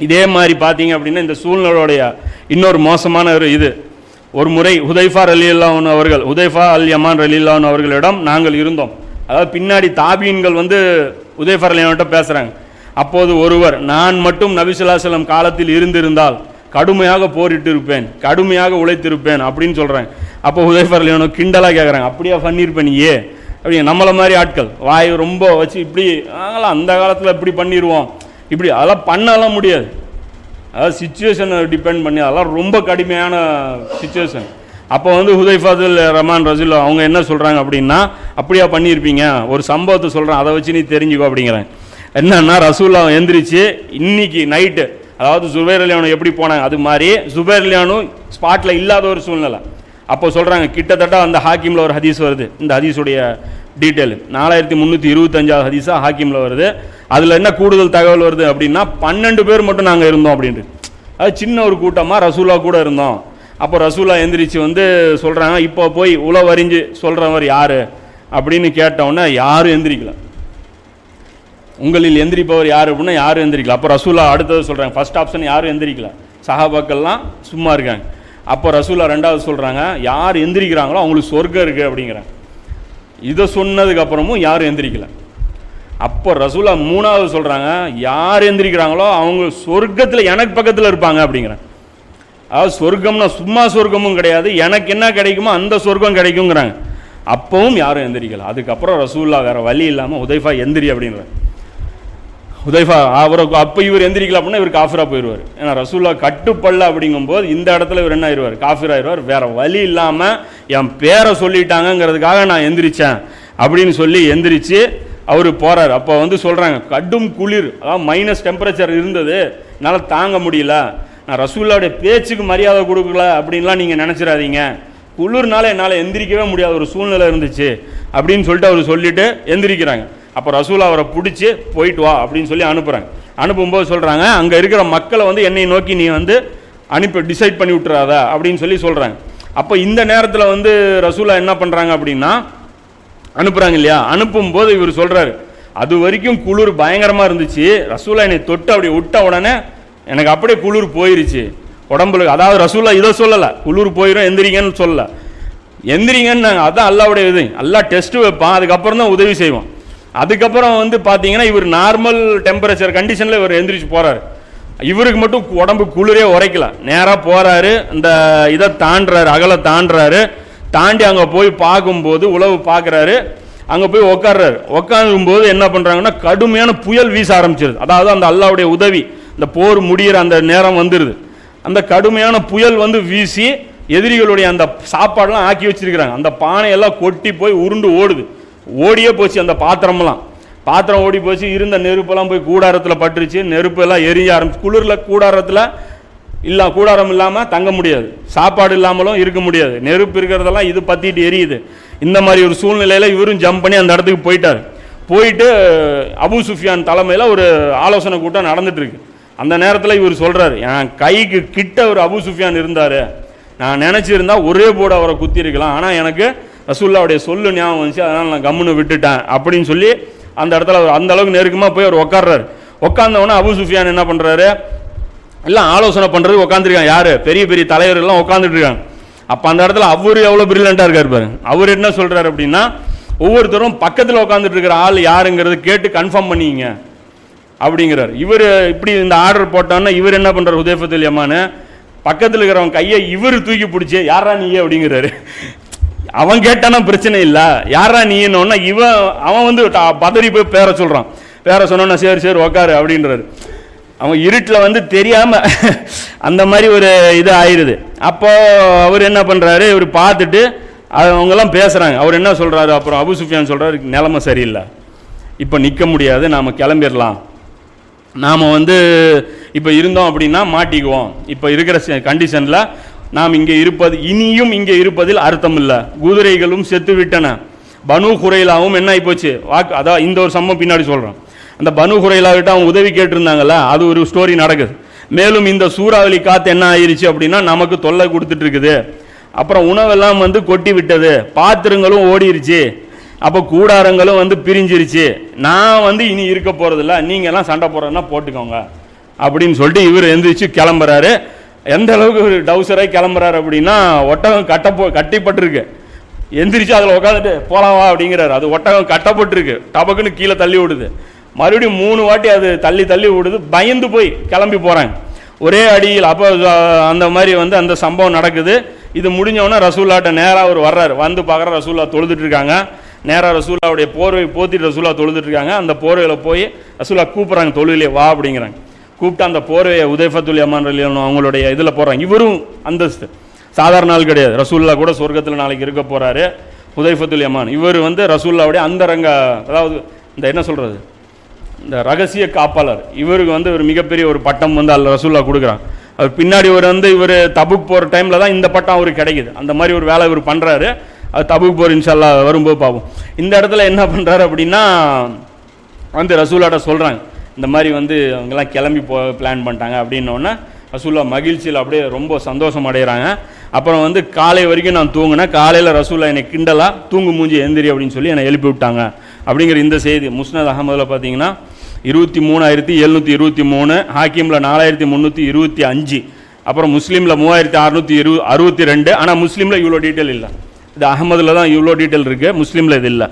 இதே மாதிரி பார்த்தீங்க அப்படின்னா இந்த சூழ்நிலையோடைய இன்னொரு மோசமான ஒரு முறை ஹுதைஃபா ரலியல்லாஹு அவர்கள், ஹுதைஃபா அல் யமான் ரலியல்லாஹு அவர்களிடம் நாங்கள் இருந்தோம். அதாவது பின்னாடி தாபீன்கள் வந்து ஹுதைஃபா ரலியல்லாஹு பேசுகிறாங்க. அப்போது ஒருவர், நான் மட்டும் நபி ஸல்லல்லாஹு அலைஹி வஸல்லம் காலத்தில் இருந்திருந்தால் கடுமையாக போரிட்டு இருப்பேன், கடுமையாக உழைத்திருப்பேன் அப்படின்னு சொல்கிறாங்க. அப்போ ஹுதைஃபா ரலியல்லாஹு கிண்டலாக கேட்குறாங்க, அப்படியா பண்ணியிருப்பேன் நீயே அப்படி? நம்மளை மாதிரி ஆட்கள் வாய் ரொம்ப வச்சு இப்படி நாங்களாம் அந்த காலத்தில் இப்படி பண்ணிடுவோம், இப்படி அதெல்லாம் பண்ணலாம் முடியாது. அதாவது சிச்சுவேஷனை டிபெண்ட் பண்ணி அதெல்லாம் ரொம்ப கடுமையான சிச்சுவேஷன். அப்போ வந்து ஹுதைஃபாதுல் ரஹ்மான் ரஸூல் அவங்க என்ன சொல்கிறாங்க அப்படின்னா, அப்படியா பண்ணியிருப்பீங்க, ஒரு சம்பவத்தை சொல்கிறேன், அதை வச்சு நீ தெரிஞ்சுக்கோ அப்படிங்கிறாங்க. என்னன்னா, ரசூல்லா எந்திரிச்சு இன்னைக்கு நைட்டு, அதாவது ஜுபைர் ரலியல்லாஹு எப்படி போனாங்க அது மாதிரி ஜுபைர் ரலியல்லாஹு ஸ்பாட்டில் இல்லாத ஒரு சூழ்நிலை. அப்போ சொல்கிறாங்க, கிட்டத்தட்ட அந்த ஹாக்கிமில் ஒரு ஹதீஸ் வருது, இந்த ஹதீஸுடைய டீட்டெயில் 4325 ஹதீஸாக ஹாக்கிமில் வருது. அதில் என்ன கூடுதல் தகவல் வருது அப்படின்னா, 12 பேர் மட்டும் நாங்கள் இருந்தோம் அப்படின்ட்டு. அது சின்ன ஒரு கூட்டமாக ரசூலா கூட இருந்தோம். அப்போ ரசூலா எந்திரிச்சு வந்து சொல்கிறாங்க, இப்போ போய் உளவறிஞ்சு சொல்கிறவர் யார் அப்படின்னு கேட்டவுடனே யாரும் எந்திரிக்கல. உங்களில் எந்திரிப்பவர் யார் அப்படின்னா யாரும் எந்திரிக்கல. அப்போ ரசூலா அடுத்தது சொல்கிறாங்க, ஃபர்ஸ்ட் ஆப்ஷன் யாரும் எந்திரிக்கல, சஹாபாக்கள்லாம் சும்மா இருக்காங்க. அப்போ ரசூலா ரெண்டாவது சொல்கிறாங்க, யார் எந்திரிக்கிறாங்களோ அவங்களுக்கு சொர்க்கம் இருக்குது அப்படிங்கிறாங்க. இதை சொன்னதுக்கப்புறமும் யாரும் எந்திரிக்கல. அப்போ ரசூலா மூணாவது சொல்கிறாங்க, யார் எந்திரிக்கிறாங்களோ அவங்க சொர்க்கத்தில் எனக்கு பக்கத்தில் இருப்பாங்க அப்படிங்கிறாங்க. அதாவது சொர்க்கம்னா சும்மா சொர்க்கமும் கிடையாது, எனக்கு என்ன கிடைக்குமோ அந்த சொர்க்கம் கிடைக்குங்கிறாங்க. அப்பவும் யாரும் எந்திரிக்கல. அதுக்கப்புறம் ரசூல்லா வேறு வழி இல்லாமல் ஹுதைஃபா எந்திரி அப்படின்றாங்க. ஹுதைஃபா அவருக்கு அப்போ இவர் எந்திரிக்கல அப்படின்னா இவர் காஃபிராக போயிடுவார். ஏன்னா ரசூல்லா கட்டுப்படல அப்படிங்கும்போது இந்த இடத்துல இவர் என்ன ஆயிடுவார், காஃபிராகிடுவார். வேறு வழி இல்லாமல் என் பேரை சொல்லிட்டாங்கங்கிறதுக்காக நான் எந்திரிச்சேன் அப்படின்னு சொல்லி எந்திரிச்சு அவர் போகிறார். அப்போ வந்து சொல்கிறாங்க, கடும் குளிர், அதாவது மைனஸ் டெம்பரேச்சர் இருந்தது, என்னால் தாங்க முடியல, நான் ரசூல்லாவுடைய பேச்சுக்கு மரியாதை கொடுக்கல அப்படின்லாம் நீங்கள் நினச்சிடாதீங்க, குளிர்னால என்னால் எந்திரிக்கவே முடியாத ஒரு சூழ்நிலை இருந்துச்சு அப்படின்னு சொல்லிட்டு அவர் சொல்லிவிட்டு எந்திரிக்கிறாங்க. அப்போ ரசூலா அவரை பிடிச்சி போயிட்டு வா அப்படின்னு சொல்லி அனுப்புகிறாங்க. அனுப்பும்போது சொல்கிறாங்க, அங்கே இருக்கிற மக்களை வந்து என்னை நோக்கி நீ வந்து டிசைட் பண்ணி விட்டுறாத அப்படின்னு சொல்லி சொல்கிறாங்க. அப்போ இந்த நேரத்தில் வந்து ரசூலா என்ன பண்ணுறாங்க அப்படின்னா அனுப்புகிறாங்க இல்லையா, அனுப்பும்போது இவர் சொல்கிறாரு, அது வரைக்கும் குளிர் பயங்கரமாக இருந்துச்சு, ரசூலா என்னை தொட்டு அப்படி விட்ட உடனே எனக்கு அப்படியே குளிர் போயிருச்சு உடம்புல. அதாவது ரசூலா இதை சொல்லலை, குளிர் போயிடும் எந்திரிங்கன்னு சொல்லலை, எந்திரிங்கன்னு நாங்கள் அதான் அல்லாவுடைய இது, அல்லா டெஸ்ட்டு வைப்பான், அதுக்கப்புறம் தான் உதவி செய்வோம். அதுக்கப்புறம் வந்து பார்த்தீங்கன்னா இவர் நார்மல் டெம்பரேச்சர் கண்டிஷனில் இவர் எந்திரிச்சு போகிறாரு. இவருக்கு மட்டும் உடம்பு குளிரே உரைக்கல, நேராக போகிறாரு, இந்த இதை தாண்டுறாரு, அகலை தாண்டுறாரு. தாண்டி அங்கே போய் பார்க்கும்போது உளவு பார்க்குறாரு, அங்கே போய் உட்கார்றாரு. உட்காரும்போது என்ன பண்ணுறாங்கன்னா கடுமையான புயல் வீச ஆரம்பிச்சிருது. அதாவது அந்த அல்லாவுடைய உதவி, இந்த போர் முடிகிற அந்த நேரம் வந்துடுது. அந்த கடுமையான புயல் வந்து வீசி எதிரிகளுடைய அந்த சாப்பாடெலாம் ஆக்கி வச்சிருக்கிறாங்க. அந்த பானையெல்லாம் கொட்டி போய் உருண்டு ஓடுது, ஓடியே போச்சு அந்த பாத்திரம் ஓடி போச்சு. இருந்த நெருப்பெல்லாம் போய் கூடாரத்தில் பட்டுருச்சு, நெருப்பு எல்லாம் எரிய ஆரம்பிச்சு. குளிரில் கூடாரம் இல்லாமல் தங்க முடியாது, சாப்பாடு இல்லாமலும் இருக்க முடியாது, நெருப்பு இருக்கிறதெல்லாம் இது பற்றிட்டு எரியுது. இந்த மாதிரி ஒரு சூழ்நிலையில் இவரும் ஜம்ப் பண்ணி அந்த இடத்துக்கு போயிட்டார். போயிட்டு அபு சுஃபியான் தலைமையில் ஒரு ஆலோசனை கூட்டம் நடந்துட்டு இருக்கு. அந்த நேரத்தில் இவர் சொல்கிறார், என் கைக்கு கிட்ட ஒரு அபு சுஃபியான் இருந்தார், நான் நினச்சிருந்தா ஒரே போர்டு அவரை குத்தி இருக்கலாம், ஆனால் எனக்கு ரசூல்லாவுடைய சொல்லு ஞாபகம் வந்துச்சு, அதனால் நான் கம்முன்னு விட்டுட்டேன் அப்படின்னு சொல்லி அந்த இடத்துல அந்த அளவுக்கு நெருக்கமாக போய் அவர் உட்கார்றாரு. உட்கார்ந்தவொடனே அபு சுஃபியான் என்ன பண்ணுறாரு, எல்லாம் ஆலோசனை பண்ணுறது உட்காந்துருக்காங்க. யார், பெரிய பெரிய தலைவர்கள்லாம் உட்காந்துட்டு இருக்காங்க. அப்போ அந்த இடத்துல அவர் எவ்வளோ பிரில்லியண்ட்டாக இருக்கார் பாரு. அவர் என்ன சொல்கிறார் அப்படின்னா, ஒவ்வொருத்தரும் பக்கத்தில் உட்காந்துட்டு இருக்கிற ஆள் யாருங்கிறது கேட்டு கன்ஃபார்ம் பண்ணிங்க அப்படிங்கிறார். இவர் இப்படி இந்த ஆர்டர் போட்டோன்னா இவர் என்ன பண்ணுறார், ஹுதைஃபத்துல் யமான் பக்கத்தில் இருக்கிறவன் கையை இவர் தூக்கி பிடிச்சி யாரா நீயே அப்படிங்கிறாரு. அவன் கேட்டானா பிரச்சனை இல்லை, யாரா நீன்னொன்னா அவன் வந்து பதறி போய் பேரை சொல்கிறான். பேரை சொன்னோன்னா சரி சரி உக்காரு அப்படின்றாரு. அவன் இருட்டில் வந்து தெரியாமல் அந்த மாதிரி ஒரு இது ஆயிடுது. அப்போ அவர் என்ன பண்ணுறாரு, இவர் பார்த்துட்டு அவங்கெல்லாம் பேசுகிறாங்க. அவர் என்ன சொல்கிறாரு, அப்புறம் அபு சுஃபியான் சொல்கிறாரு, நிலைமை சரியில்லை, இப்போ நிற்க முடியாது, நாம் கிளம்பிடலாம், நாம் வந்து இப்போ இருந்தோம் அப்படின்னா மாட்டிக்குவோம், இப்போ இருக்கிற கண்டிஷனில் நாம் இனியும் இங்கே இருப்பதில் அர்த்தம் இல்லை, குதிரைகளும் செத்து விட்டன, பனு குரைலாவும் என்ன ஆகிப்போச்சு அதான் இந்த ஒரு சம்பவம் பின்னாடி சொல்கிறோம். அந்த பனு குரைலாவிட்ட அவங்க உதவி கேட்டிருந்தாங்கல்ல, அது ஒரு ஸ்டோரி நடக்குது. மேலும் இந்த சூறாவளி காற்று என்ன ஆயிடுச்சு அப்படின்னா நமக்கு தொல்லை கொடுத்துட்டு இருக்குது, அப்புறம் உணவெல்லாம் வந்து கொட்டி விட்டது, பாத்திரங்களும் ஓடிருச்சு, அப்போ கூடாரங்களும் வந்து பிரிஞ்சிருச்சு, நான் வந்து இனி இருக்க போகிறதில்ல, நீங்கள் எல்லாம் சண்டை போடுறதுன்னா போட்டுக்கோங்க அப்படின்னு சொல்லிட்டு இவர் எந்திரிச்சு கிளம்புறாரு. எந்த அளவுக்கு டவுசராக கிளம்புறாரு அப்படின்னா, ஒட்டகம் கட்டிப்பட்டிருக்கு. எந்திரிச்சு அதில் உட்காந்துட்டு போகலாம் வா அப்படிங்கிறாரு. அது ஒட்டகம் கட்டப்பட்டிருக்கு, டபக்குன்னு கீழே தள்ளி விடுது. மறுபடியும் 3 வாட்டி அது தள்ளி விடுது. பயந்து போய் கிளம்பி போகிறாங்க ஒரே அடியில். அப்போ அந்த மாதிரி வந்து அந்த சம்பவம் நடக்குது. இது முடிஞ்சவொன்னே ரசூல்லாட்ட நேராக அவர் வர்றாரு. வந்து பார்க்குற ரசூல்லா தொழுதுட்டு இருக்காங்க. நேராக ரசூல்லாவுடைய போர்வை போத்திட்டு ரசூல்லா தொழுதுட்டு இருக்காங்க. அந்த போர்வையில் போய் ரசூல்லா கூப்பிட்றாங்க, தொழுவிலே வா அப்படிங்கிறாங்க. கூப்பிட்டு அந்த போர்வையை உதைஃபத்துல் யமான் ரலியல்லாஹு அவங்களுடைய இதில் போடுறாங்க. இவரும் அந்தஸ்து சாதாரண நாள் கிடையாது. ரசூல்லா கூட சொர்க்கத்தில் நாளைக்கு இருக்க போகிறாரு. உதைஃபத்துல் யமான் இவர் வந்து ரசூல்லாவுடைய அந்தரங்க, அதாவது இந்த என்ன சொல்கிறது, இந்த ரகசிய காப்பாளர். இவருக்கு வந்து ஒரு மிகப்பெரிய ஒரு பட்டம் வந்து அல்ல ரசூல்லா கொடுக்குறாங்க. அவர் பின்னாடி இவர் தபுக் போகிற டைமில் தான் இந்த பட்டம் அவருக்கு கிடைக்குது. அந்த மாதிரி ஒரு வேலை இவர் பண்ணுறாரு. அது தபுக் போர் இன்ஷா அல்லாஹ் வரும்போது பார்ப்போம். இந்த இடத்துல என்ன பண்ணுறாரு அப்படின்னா, வந்து ரசூல்லாட்ட சொல்கிறாங்க, இந்த மாதிரி வந்து அவங்கெல்லாம் கிளம்பி பிளான் பண்ணிட்டாங்க அப்படின்னோடனே ரசூல்லா மகிழ்ச்சியில் அப்படியே ரொம்ப சந்தோஷம் அடைகிறாங்க. அப்புறம் வந்து காலை வரைக்கும் நான் தூங்கினேன். காலையில் ரசூல்லா என்னை கிண்டலா தூங்கு மூஞ்சி எந்திரி அப்படின்னு சொல்லி என்னை எழுப்பி விட்டாங்க அப்படிங்கிற இந்த செய்தி முஸ்னத் அஹமதில் பார்த்தீங்கன்னா 23,723, ஹாக்கிமில் 4,325, அப்புறம் முஸ்லீமில் 3,662. ஆனால் முஸ்லீமில் இவ்வளோ டீட்டெயில் இல்லை. இது அஹமதில் தான் இவ்வளோ டீட்டெயில் இருக்குது, முஸ்லீமில் இது இல்லை.